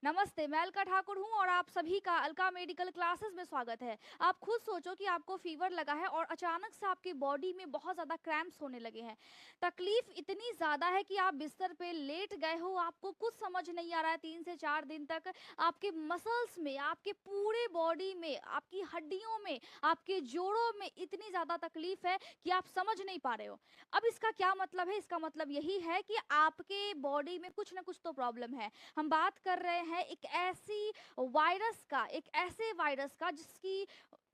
नमस्ते, मैं अलका ठाकुर हूँ और आप सभी का अलका मेडिकल क्लासेस में स्वागत है। आप खुद सोचो कि आपको फीवर लगा है और अचानक से आपकी बॉडी में बहुत ज़्यादा क्रैम्प्स होने लगे हैं। तकलीफ इतनी ज़्यादा है कि आप बिस्तर पे लेट गए हो, आपको कुछ समझ नहीं आ रहा है 3 से 4 दिन तक। आपके मसल्स में, आपके पूरे बॉडी में, आपकी हड्डियों में, आपके जोड़ों में इतनी ज़्यादा तकलीफ है कि आप समझ नहीं पा रहे हो। अब इसका क्या मतलब है? इसका मतलब यही है कि आपके बॉडी में कुछ ना कुछ तो प्रॉब्लम है। हम बात कर रहे हैं एक ऐसे वायरस का जिसकी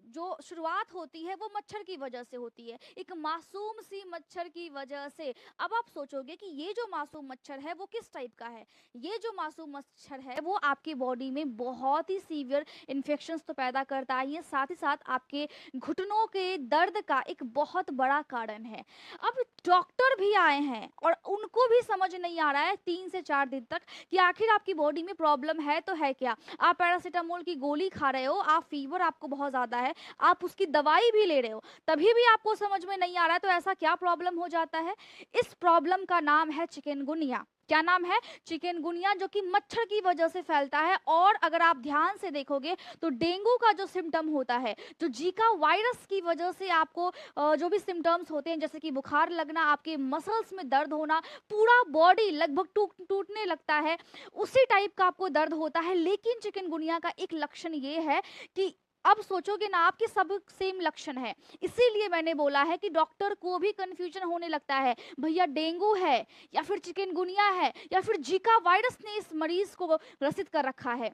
जो शुरुआत होती है वो मच्छर की वजह से होती है, एक मासूम सी मच्छर की वजह से। अब आप सोचोगे कि ये जो मासूम मच्छर है वो किस टाइप का है। ये जो मासूम मच्छर है वो आपकी बॉडी में बहुत ही सीवियर इन्फेक्शंस तो पैदा करता ही है, साथ ही साथ आपके घुटनों के दर्द का एक बहुत बड़ा कारण है। अब डॉक्टर भी आए हैं और उनको भी समझ नहीं आ रहा है 3 से 4 दिन तक कि आखिर आपकी बॉडी में प्रॉब्लम है तो है क्या। आप पैरासीटामोल की गोली खा रहे हो, आप फीवर आपको बहुत ज़्यादा है, आप उसकी दवाई भी ले रहे हो, तभी भी आपको समझ में नहीं आ रहा है, तो ऐसा क्या प्रॉब्लम हो जाता है। इस प्रॉब्लम का नाम है चिकनगुनिया। क्या नाम है? चिकनगुनिया, जो कि मच्छर की वजह से फैलता है। और अगर आप ध्यान से देखोगे तो डेंगू का जो सिम्टम होता है, जो जीका वायरस की वजह से आपको जो भी सिम्टम्स होते हैं, जैसे कि बुखार लगना, आपके मसल्स में दर्द होना, पूरा बॉडी लगभग टूटने लगता है, उसी टाइप का आपको दर्द होता है। लेकिन चिकनगुनिया का एक लक्षण ये है कि अब सोचोगे ना आपके सब सेम लक्षण है। इसीलिए मैंने बोला है कि डॉक्टर को भी कंफ्यूजन होने लगता है, भैया डेंगू है या फिर चिकनगुनिया है या फिर जीका वायरस ने इस मरीज को ग्रसित कर रखा है,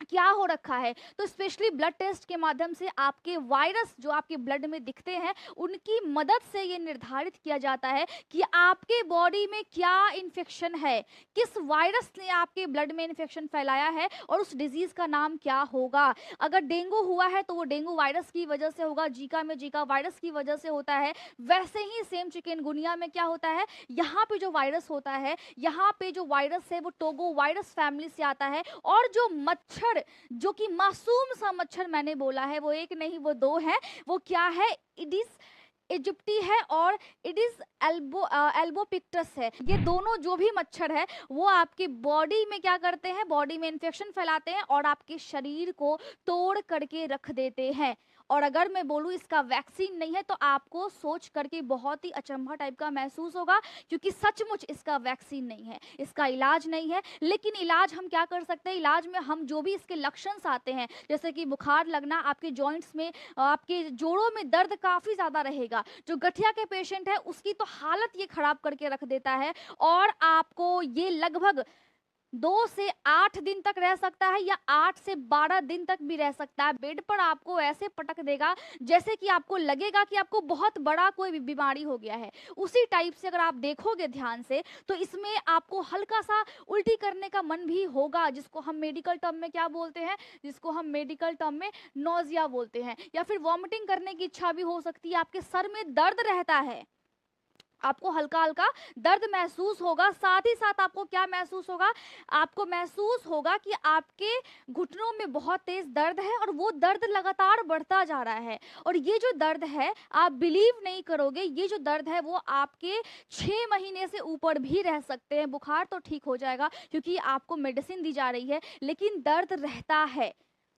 क्या हो रखा है। तो स्पेशली ब्लड टेस्ट के माध्यम से आपके वायरस जो आपके ब्लड में दिखते हैं, उनकी मदद से ये निर्धारित किया जाता है कि आपके बॉडी में क्या इन्फेक्शन है, किस वायरस ने आपके ब्लड में इन्फेक्शन फैलाया है और उस डिजीज का नाम क्या होगा। अगर डेंगू हुआ है तो वो डेंगू वायरस की वजह से होगा, जीका में जीका वायरस की वजह से होता है। वैसे ही सेम चिकनगुनिया में क्या होता है, यहाँ पे जो वायरस होता है, यहाँ पे जो वायरस है वो टोगो वायरस फैमिली से आता है। और जो मच्छर, जो कि मासूम सा मच्छर मैंने बोला है, वो एक नहीं वो दो है। वो क्या है? इडिस इजिप्टी है और इडिस एल्बोपिक्टस है। ये दोनों जो भी मच्छर है वो आपकी बॉडी में क्या करते हैं, बॉडी में इन्फेक्शन फैलाते हैं और आपके शरीर को तोड़ करके रख देते हैं। और अगर मैं बोलूँ इसका वैक्सीन नहीं है तो आपको सोच करके बहुत ही अचंभा टाइप का महसूस होगा, क्योंकि सचमुच इसका वैक्सीन नहीं है, इसका इलाज नहीं है। लेकिन इलाज हम क्या कर सकते हैं? इलाज में हम जो भी इसके लक्षण आते हैं, जैसे कि बुखार लगना, आपके जॉइंट्स में, आपके जोड़ों में दर्द काफ़ी ज़्यादा रहेगा। जो गठिया के पेशेंट है उसकी तो हालत ये खराब करके रख देता है। और आपको ये लगभग 2 से 8 दिन तक रह सकता है या 8 से 12 दिन तक भी रह सकता है। बेड पर आपको ऐसे पटक देगा जैसे कि आपको लगेगा कि आपको बहुत बड़ा कोई बीमारी हो गया है। उसी टाइप से अगर आप देखोगे ध्यान से तो इसमें आपको हल्का सा उल्टी करने का मन भी होगा, जिसको हम मेडिकल टर्म में क्या बोलते हैं, जिसको हम मेडिकल टर्म में नोजिया बोलते हैं, या फिर वॉमिटिंग करने की इच्छा भी हो सकती है। आपके सर में दर्द रहता है, आपको हल्का हल्का दर्द महसूस होगा। साथ ही साथ आपको क्या महसूस होगा? आपको महसूस होगा कि आपके घुटनों में बहुत तेज दर्द है और वो दर्द लगातार बढ़ता जा रहा है। और ये जो दर्द है, आप बिलीव नहीं करोगे, ये जो दर्द है वो आपके 6 महीने से ऊपर भी रह सकते हैं। बुखार तो ठीक हो जाएगा क्योंकि आपको मेडिसिन दी जा रही है, लेकिन दर्द रहता है।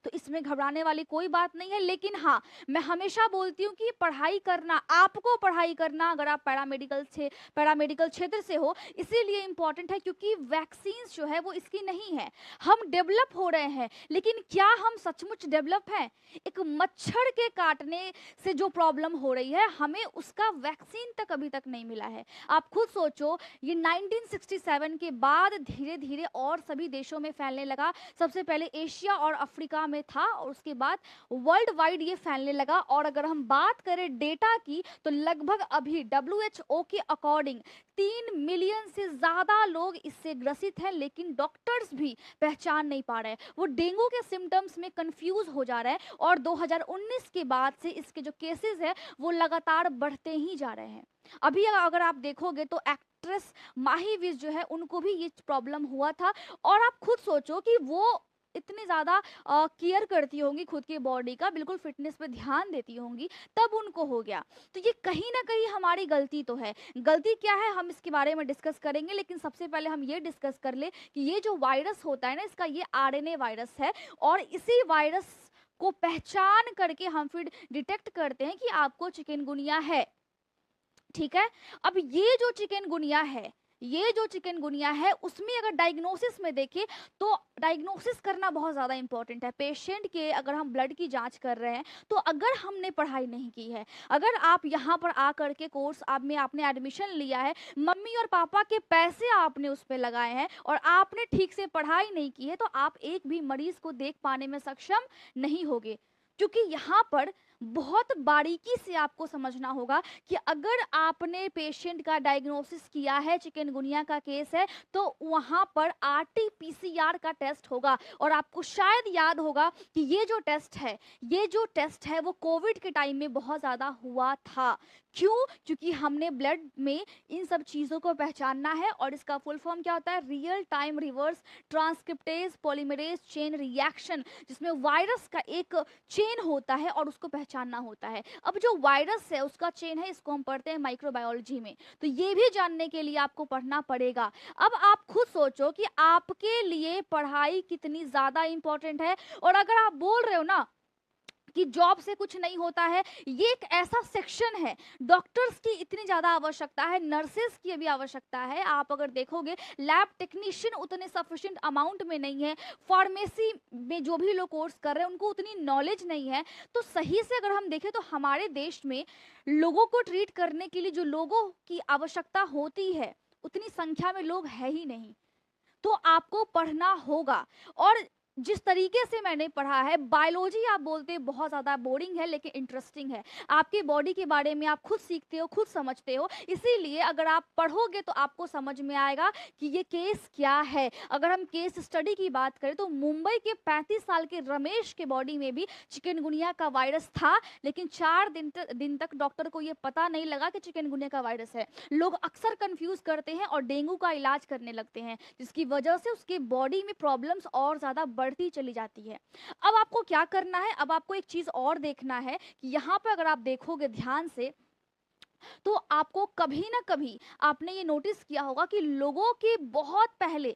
तो इसमें घबराने वाली कोई बात नहीं है। लेकिन हाँ, मैं हमेशा बोलती हूँ कि पढ़ाई करना, आपको पढ़ाई करना, अगर आप पैरामेडिकल क्षेत्र से हो, इसीलिए इम्पॉर्टेंट है क्योंकि वैक्सीन जो है वो इसकी नहीं है। हम डेवलप हो रहे हैं, लेकिन क्या हम सचमुच डेवलप हैं? एक मच्छर के काटने से जो प्रॉब्लम हो रही है, हमें उसका वैक्सीन तक अभी तक नहीं मिला है। आप खुद सोचो, ये 1967 के बाद धीरे धीरे और सभी देशों में फैलने लगा। सबसे पहले एशिया और अफ्रीका में था और उसके बाद वर्ल्ड वाइड ये फैलने लगा। और अगर हम बात करें डेटा की तो लगभग अभी WHO के अकॉर्डिंग 3 मिलियन से ज्यादा लोग इससे ग्रसित हैं, लेकिन डॉक्टर्स भी पहचान नहीं पा रहे हैं। वो डेंगू के सिम्टम्स में कंफ्यूज हो जा रहे हैं और 2019 के बाद से इसके जो केसेस है वो लगातार बढ़ते ही जा रहे हैं। अभी अगर आप देखोगे तो एक्ट्रेस माही विज जो है, उनको भी ये प्रॉब्लम हुआ था। और आप खुद सोचो कि वो इतनी ज़्यादा केयर करती होंगी खुद की बॉडी का, बिल्कुल फिटनेस पे ध्यान देती होंगी, तब उनको हो गया। तो ये कहीं न कहीं हमारी गलती तो है। गलती क्या है हम इसके बारे में डिस्कस करेंगे, लेकिन सबसे पहले हम ये डिस्कस कर लें कि ये जो वायरस होता है ना, इसका ये आरएनए वायरस है और इसी वायरस को पहचान करके हम फिर डिटेक्ट करते हैं कि आपको चिकनगुनिया है। ठीक है? अब ये जो चिकनगुनिया है उसमें अगर डायग्नोसिस में देखें तो डायग्नोसिस करना बहुत ज़्यादा इंपॉर्टेंट है। पेशेंट के अगर हम ब्लड की जांच कर रहे हैं तो अगर हमने पढ़ाई नहीं की है, अगर आप यहाँ पर आकर के कोर्स आप में आपने एडमिशन लिया है, मम्मी और पापा के पैसे आपने उस पे लगाए हैं और आपने ठीक से पढ़ाई नहीं की है, तो आप एक भी मरीज को देख पाने में सक्षम नहीं होगे। क्योंकि यहाँ पर बहुत बारीकी से आपको समझना होगा कि अगर आपने पेशेंट का डायग्नोसिस किया है, चिकनगुनिया का केस है, तो वहाँ पर आरटी-पीसीआर का टेस्ट होगा। और आपको शायद याद होगा कि ये जो टेस्ट है वो कोविड के टाइम में बहुत ज़्यादा हुआ था। क्यों? क्योंकि हमने ब्लड में इन सब चीज़ों को पहचानना है और इसका फुल फॉर्म क्या होता है? Real time reverse transcriptase polymerase chain reaction, जिसमें वायरस का एक चेन होता है और उसको पहचानना होता है। अब जो वायरस है उसका चेन है, इसको हम पढ़ते हैं माइक्रोबायोलॉजी में, तो ये भी जानने के लिए आपको पढ़ना पड़ेगा। अब आप खुद सोचो कि आपके लिए पढ़ाई कितनी ज़्यादा इंपॉर्टेंट है। और अगर आप बोल रहे हो ना कि जॉब से कुछ नहीं होता है, ये एक ऐसा सेक्शन है, डॉक्टर्स की इतनी ज़्यादा आवश्यकता है, नर्सेस की भी आवश्यकता है। आप अगर देखोगे लैब टेक्नीशियन उतने सफिशिएंट अमाउंट में नहीं है, फार्मेसी में जो भी लोग कोर्स कर रहे हैं उनको उतनी नॉलेज नहीं है। तो सही से अगर हम देखें तो हमारे देश में लोगों को ट्रीट करने के लिए जो लोगों की आवश्यकता होती है, उतनी संख्या में लोग है ही नहीं। तो आपको पढ़ना होगा। और जिस तरीके से मैंने पढ़ा है, बायोलॉजी आप बोलते हैं बहुत ज़्यादा बोरिंग है, लेकिन इंटरेस्टिंग है। आपके बॉडी के बारे में आप खुद सीखते हो, खुद समझते हो, इसीलिए अगर आप पढ़ोगे तो आपको समझ में आएगा कि ये केस क्या है। अगर हम केस स्टडी की बात करें तो मुंबई के 35 साल के रमेश के बॉडी में भी चिकनगुनिया का वायरस था, लेकिन 4 दिन तक डॉक्टर को ये पता नहीं लगा कि चिकनगुनिया का वायरस है। लोग अक्सर कंफ्यूज करते हैं और डेंगू का इलाज करने लगते हैं, जिसकी वजह से उसके बॉडी में प्रॉब्लम्स और ज़्यादा बढ़ती चली जाती है। अब आपको क्या करना है? अब आपको एक चीज़ और देखना है कि यहाँ पे अगर आप देखोगे ध्यान से तो आपको कभी ना कभी आपने ये नोटिस किया होगा कि लोगों के बहुत पहले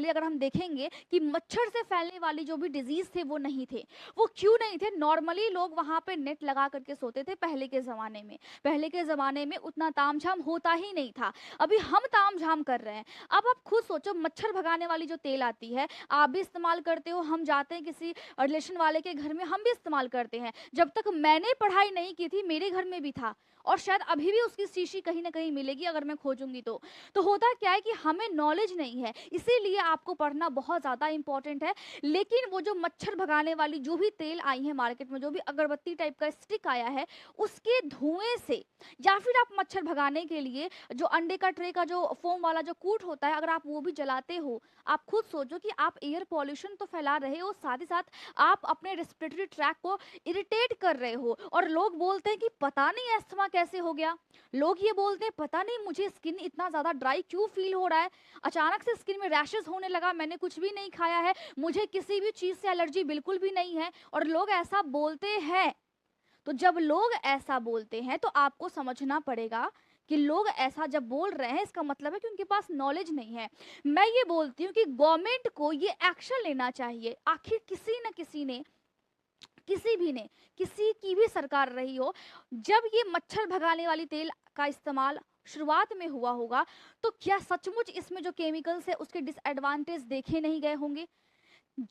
अगर हम देखेंगे कि मच्छर से फैलने वाली जो भी डिजीज थे वो नहीं थे। वो क्यों नहीं थे? नॉर्मली लोग वहां पे नेट लगा करके सोते थे पहले के ज़माने में। पहले के ज़माने में उतना तामझाम होता ही नहीं था। अभी हम तामझाम कर रहे हैं। अब आप खुद सोचो, मच्छर भगाने वाली जो तेल आती है आप भी इस्तेमाल करते हो, हम जाते हैं किसी रिलेशन वाले के घर में, हम भी इस्तेमाल करते हैं। जब तक मैंने पढ़ाई नहीं की थी मेरे घर में भी था और शायद अभी भी उसकी शीशी कहीं ना कहीं मिलेगी अगर मैं खोजूंगी तो होता क्या है कि हमें नॉलेज नहीं है, इसीलिए आपको पढ़ना बहुत ज़्यादा इंपॉर्टेंट है। लेकिन वो जो मच्छर भगाने वाली जो भी तेल आई है मार्केट में, जो भी अगरबत्ती टाइप का स्टिक आया है, उसके धुएं से या फिर आप मच्छर भगाने के लिए जो अंडे का ट्रे का जो फोम वाला जो कूट होता है, अगर आप वो भी जलाते हो, आप खुद सोचो कि आप एयर पॉल्यूशन तो फैला रहे हो, साथ ही साथ आप अपने रेस्पिरेटरी ट्रैक को इरिटेट कर रहे हो। और लोग बोलते हैं कि पता नहीं अस्थमा कैसे हो गया, लोग ये बोलते हैं पता नहीं मुझे स्किन इतना ज़्यादा ड्राई क्यों फील हो रहा है, अचानक से स्किन में रैशेस होने लगा, मैंने कुछ भी नहीं खाया है, मुझे किसी भी चीज़ से एलर्जी बिल्कुल भी नहीं है। और लोग ऐसा बोलते हैं। तो जब लोग ऐसा बोलते हैं तो आपको समझना पड़ेगा कि लोग ऐसा जब बोल रहे हैं इसका मतलब है कि उनके पास नॉलेज नहीं है। मैं ये बोलती हूँ कि गवर्नमेंट को ये एक्शन लेना चाहिए। आखिर किसी न किसी ने, किसी भी ने, किसी की भी सरकार रही हो, जब ये मच्छर भगाने वाली तेल का इस्तेमाल शुरुआत में हुआ होगा तो क्या सचमुच इसमें जो केमिकल्स है उसके डिसएडवांटेज देखे नहीं गए होंगे?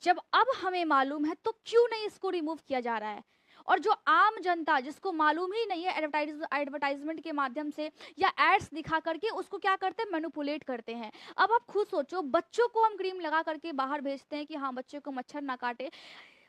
जब अब हमें मालूम है तो क्यों नहीं इसको रिमूव किया जा रहा है? और जो आम जनता जिसको मालूम ही नहीं है, एडवर्टाइजमेंट के माध्यम से या एड्स दिखा करके उसको क्या करते हैं, मैनिपुलेट करते हैं। अब आप खुद सोचो, बच्चों को हम क्रीम लगा करके बाहर भेजते हैं कि हाँ बच्चे को मच्छर ना काटे,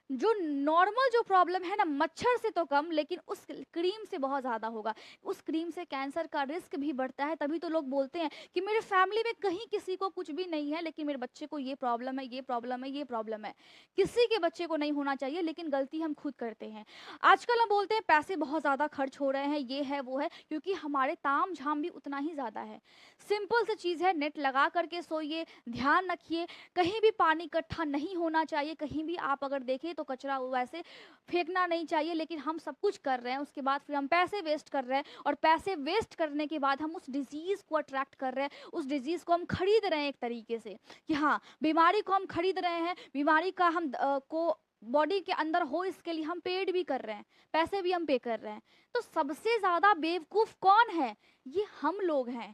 जो नॉर्मल जो प्रॉब्लम है ना मच्छर से तो कम, लेकिन उस क्रीम से बहुत ज़्यादा होगा। उस क्रीम से कैंसर का रिस्क भी बढ़ता है। तभी तो लोग बोलते हैं कि मेरे फैमिली में कहीं किसी को कुछ भी नहीं है, लेकिन मेरे बच्चे को ये प्रॉब्लम है, ये प्रॉब्लम है, ये प्रॉब्लम है। किसी के बच्चे को नहीं होना चाहिए, लेकिन गलती हम खुद करते हैं। आजकल हम बोलते हैं पैसे बहुत ज़्यादा खर्च हो रहे हैं, ये है वो है, क्योंकि हमारे ताम झाम भी उतना ही ज़्यादा है। सिंपल सी चीज़ है, नेट लगा करके सोइए, ध्यान रखिए, कहीं भी पानी इकट्ठा नहीं होना चाहिए। कहीं भी आप अगर देखें तो कचरा वैसे फेंकना नहीं चाहिए, लेकिन हम सब कुछ कर रहे हैं, उसके बाद फिर हम पैसे वेस्ट कर रहे हैं, और पैसे वेस्ट करने के बाद हम उस डिजीज़ को अट्रैक्ट कर रहे हैं, उस डिजीज़ को हम खरीद रहे हैं एक तरीके से, कि हाँ, बीमारी को हम खरीद रहे हैं, बीमारी का हम को बॉडी के अंदर हो, इसके लिए हम पेड भी कर रहे हैं, पैसे भी हम पे कर रहे हैं। तो सबसे ज़्यादा बेवकूफ़ कौन है? ये हम लोग हैं।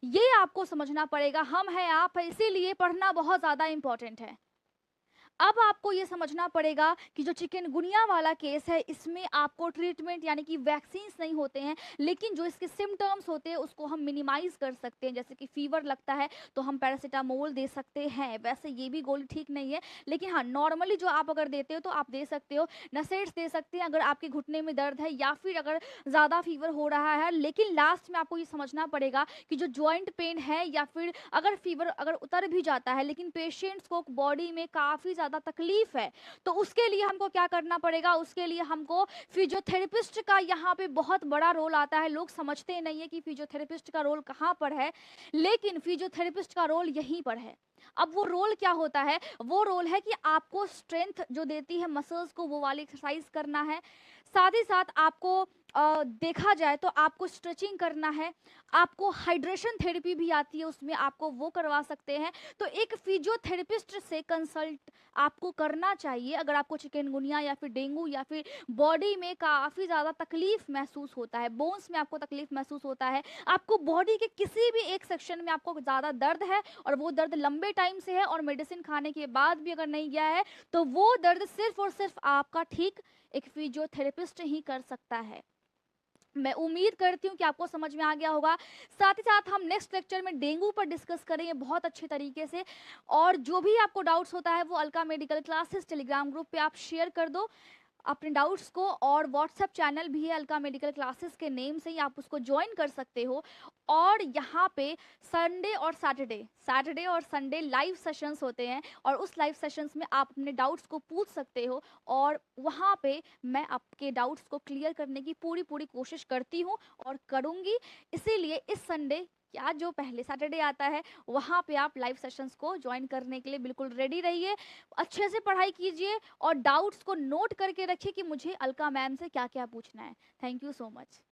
ये आपको समझना पड़ेगा, हम हैं, आप हैं, इसीलिए पढ़ना बहुत ज़्यादा इम्पोर्टेंट है। अब आपको ये समझना पड़ेगा कि जो चिकनगुनिया वाला केस है, इसमें आपको ट्रीटमेंट यानी कि वैक्सीन्स नहीं होते हैं, लेकिन जो इसके सिम्टम्स होते हैं उसको हम मिनिमाइज़ कर सकते हैं। जैसे कि फ़ीवर लगता है तो हम पैरासिटामोल दे सकते हैं, वैसे ये भी गोली ठीक नहीं है, लेकिन हाँ, नॉर्मली जो आप अगर देते हो तो आप दे सकते हो। नसेड्स दे सकते हैं अगर आपके घुटने में दर्द है, या फिर अगर ज़्यादा फ़ीवर हो रहा है। लेकिन लास्ट में आपको ये समझना पड़ेगा कि जो जॉइंट पेन है, या फिर अगर फ़ीवर अगर उतर भी जाता है, लेकिन पेशेंट्स को बॉडी में काफ़ी ज़्यादा तकलीफ है, तो उसके लिए हमको क्या करना पड़ेगा? उसके लिए हमको फिजियोथेरेपिस्ट का यहाँ पे बहुत बड़ा रोल आता है। लोग समझते नहीं है कि फिजियोथेरेपिस्ट का रोल कहाँ पर है, लेकिन फिजियोथेरेपिस्ट का रोल यहीं पर है। अब वो रोल क्या होता है? वो रोल है कि आपको स्ट्रेंथ जो देती है मसल्स को, वो वाली एक्सरसाइज करना है। साथ ही साथ आपको देखा जाए तो आपको स्ट्रेचिंग करना है, आपको हाइड्रेशन थेरेपी भी आती है, उसमें आपको वो करवा सकते हैं। तो एक फिजियोथेरेपिस्ट से कंसल्ट आपको करना चाहिए अगर आपको चिकनगुनिया या फिर डेंगू या फिर बॉडी में काफ़ी ज़्यादा तकलीफ महसूस होता है, बोन्स में आपको तकलीफ महसूस होता है, आपको बॉडी के किसी भी एक सेक्शन में आपको ज़्यादा दर्द है, और वो दर्द लंबे टाइम से है, और मेडिसिन खाने के बाद भी अगर नहीं गया है, तो वो दर्द सिर्फ और सिर्फ आपका ठीक एक फिजियोथेरेपिस्ट ही कर सकता है। मैं उम्मीद करती हूँ कि आपको समझ में आ गया होगा। साथ ही साथ हम नेक्स्ट लेक्चर में डेंगू पर डिस्कस करेंगे बहुत अच्छे तरीके से, और जो भी आपको डाउट्स होता है वो Alka medical classes Telegram group पे आप शेयर कर दो अपने डाउट्स को, और व्हाट्सएप चैनल भी है अलका मेडिकल क्लासेस के नेम से ही, आप उसको ज्वाइन कर सकते हो। और यहाँ पे सैटरडे और संडे लाइव सेशंस होते हैं, और उस लाइव सेशंस में आप अपने डाउट्स को पूछ सकते हो, और वहाँ पे मैं आपके डाउट्स को क्लियर करने की पूरी पूरी कोशिश करती हूँ और करूँगी। इसीलिए इस संडे या जो पहले सैटरडे आता है, वहाँ पे आप लाइव सेशंस को ज्वाइन करने के लिए बिल्कुल रेडी रहिए। अच्छे से पढ़ाई कीजिए और डाउट्स को नोट करके रखिए कि मुझे अलका मैम से क्या क्या पूछना है। Thank you so much.